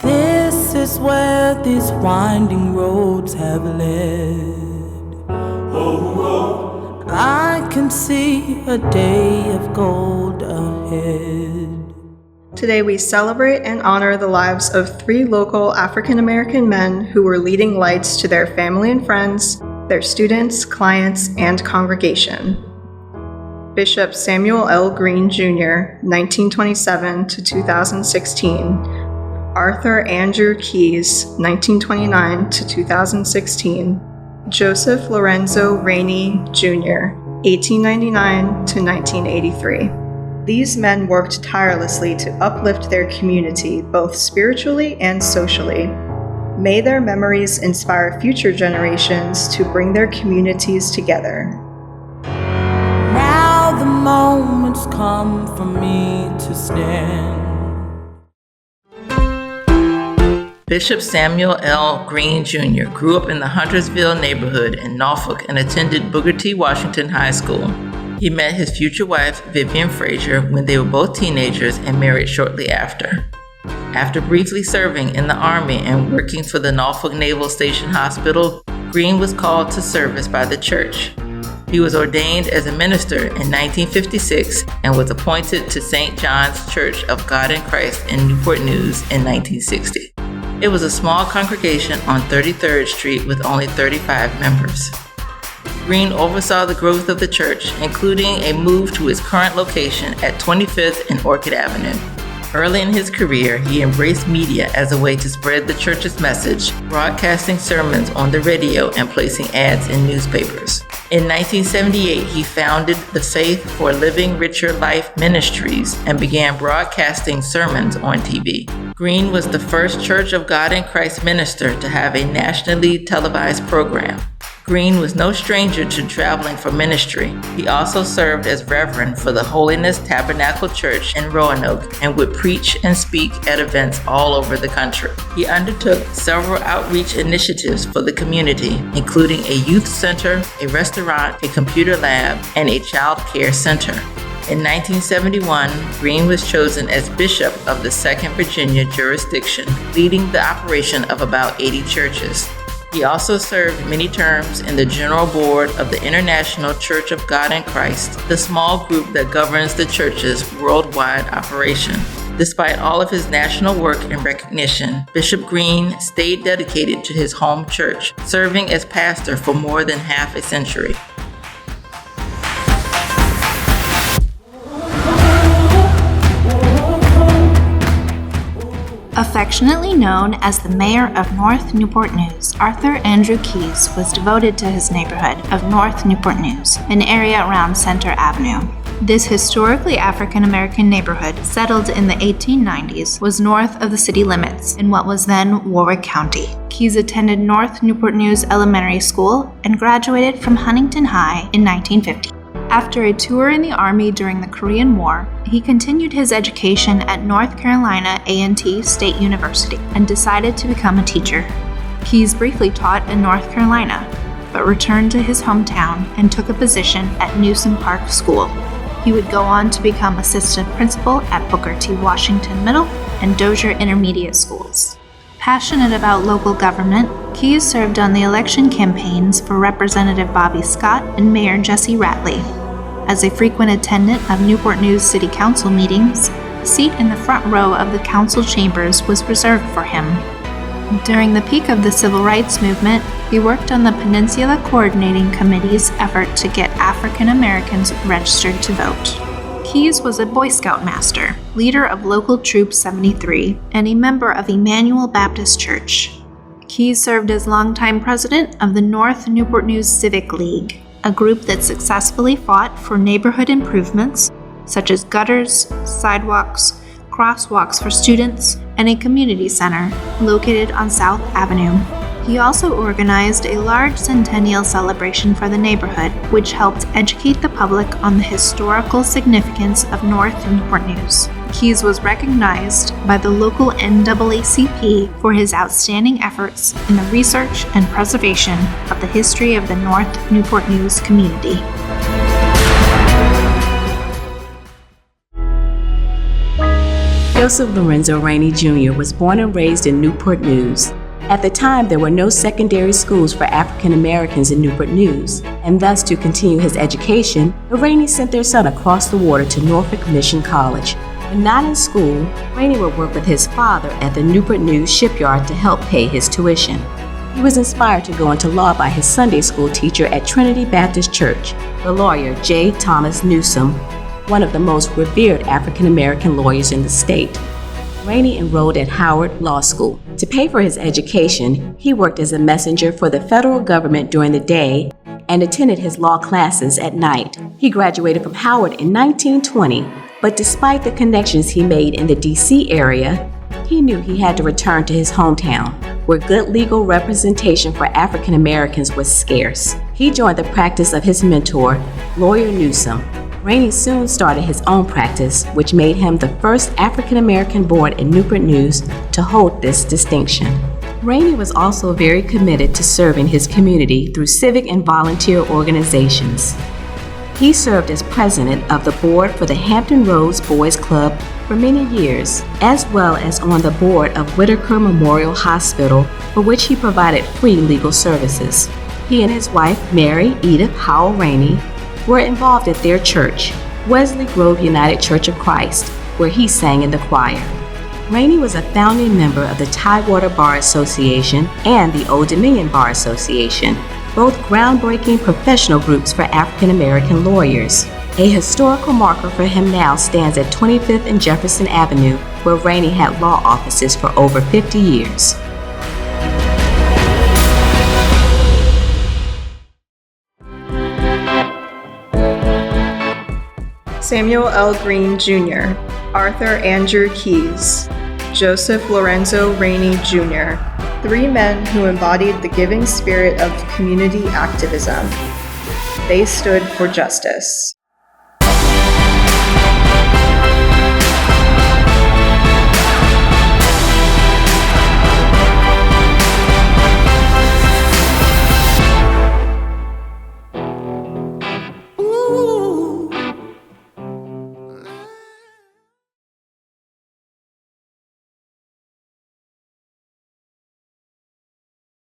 This is where these winding roads have led. Oh, oh. I can see a day of gold ahead. Today we celebrate and honor the lives of 3 local African American men who were leading lights to their family and friends, their students, clients, and congregation. Bishop Samuel L. Green, Jr., 1927 to 2016. Arthur Andrew Keyes, 1929 to 2016. Joseph Lorenzo Rainey, Jr., 1899 to 1983. These men worked tirelessly to uplift their community, both spiritually and socially. May their memories inspire future generations to bring their communities together. Now the moment's come for me to stand. Bishop Samuel L. Green, Jr. grew up in the Huntersville neighborhood in Norfolk and attended Booker T. Washington High School. He met his future wife, Vivian Frazier, when they were both teenagers and married shortly after. After briefly serving in the Army and working for the Norfolk Naval Station Hospital, Green was called to service by the church. He was ordained as a minister in 1956 and was appointed to St. John's Church of God in Christ in Newport News in 1960. It was a small congregation on 33rd Street with only 35 members. Green oversaw the growth of the church, including a move to its current location at 25th and Orchid Avenue. Early in his career, he embraced media as a way to spread the church's message, broadcasting sermons on the radio and placing ads in newspapers. In 1978, he founded the Faith for Living Richer Life Ministries and began broadcasting sermons on TV. Green was the first Church of God in Christ minister to have a nationally televised program. Green was no stranger to traveling for ministry. He also served as Reverend for the Holiness Tabernacle Church in Roanoke and would preach and speak at events all over the country. He undertook several outreach initiatives for the community, including a youth center, a restaurant, a computer lab, and a child care center. In 1971, Green was chosen as Bishop of the 2nd Virginia jurisdiction, leading the operation of about 80 churches. He also served many terms in the General Board of the International Church of God in Christ, the small group that governs the church's worldwide operation. Despite all of his national work and recognition, Bishop Green stayed dedicated to his home church, serving as pastor for more than half a century. Affectionately known as the mayor of North Newport News, Arthur Andrew Keyes was devoted to his neighborhood of North Newport News, an area around Center Avenue. This historically African American neighborhood, settled in the 1890s, was north of the city limits in what was then Warwick County. Keyes attended North Newport News Elementary School and graduated from Huntington High in 1950. After a tour in the Army during the Korean War, he continued his education at North Carolina A&T State University and decided to become a teacher. Keyes briefly taught in North Carolina, but returned to his hometown and took a position at Newsom Park School. He would go on to become assistant principal at Booker T. Washington Middle and Dozier Intermediate Schools. Passionate about local government, Keyes served on the election campaigns for Representative Bobby Scott and Mayor Jesse Ratliff. As a frequent attendant of Newport News City Council meetings, a seat in the front row of the council chambers was reserved for him. During the peak of the Civil Rights Movement, he worked on the Peninsula Coordinating Committee's effort to get African Americans registered to vote. Keyes was a Boy Scout master, leader of Local Troop 73, and a member of Emmanuel Baptist Church. Keyes served as longtime president of the North Newport News Civic League, a group that successfully fought for neighborhood improvements such as gutters, sidewalks, crosswalks for students, and a community center located on South Avenue. He also organized a large centennial celebration for the neighborhood, which helped educate the public on the historical significance of North Newport News. Keyes was recognized by the local NAACP for his outstanding efforts in the research and preservation of the history of the North Newport News community. You'll Joseph Lorenzo Rainey Jr. was born and raised in Newport News. At the time, there were no secondary schools for African Americans in Newport News, and thus to continue his education, the Raineys sent their son across the water to Norfolk Mission College. When not in school, Rainey would work with his father at the Newport News shipyard to help pay his tuition. He was inspired to go into law by his Sunday school teacher at Trinity Baptist Church, the lawyer J. Thomas Newsom, one of the most revered African American lawyers in the state. Rainey enrolled at Howard Law School. To pay for his education, he worked as a messenger for the federal government during the day and attended his law classes at night. He graduated from Howard in 1920, but despite the connections he made in the D.C. area, he knew he had to return to his hometown, where good legal representation for African Americans was scarce. He joined the practice of his mentor, lawyer Newsom. Rainey soon started his own practice, which made him the first African American born in Newport News to hold this distinction. Rainey was also very committed to serving his community through civic and volunteer organizations. He served as president of the board for the Hampton Roads Boys Club for many years, as well as on the board of Whitaker Memorial Hospital, for which he provided free legal services. He and his wife, Mary Edith Howell Rainey, were involved at their church, Wesley Grove United Church of Christ, where he sang in the choir. Rainey was a founding member of the Tidewater Bar Association and the Old Dominion Bar Association, both groundbreaking professional groups for African American lawyers. A historical marker for him now stands at 25th and Jefferson Avenue, where Rainey had law offices for over 50 years. Samuel L. Green Jr., Arthur Andrew Keyes, Joseph Lorenzo Rainey Jr., three men who embodied the giving spirit of community activism. They stood for justice.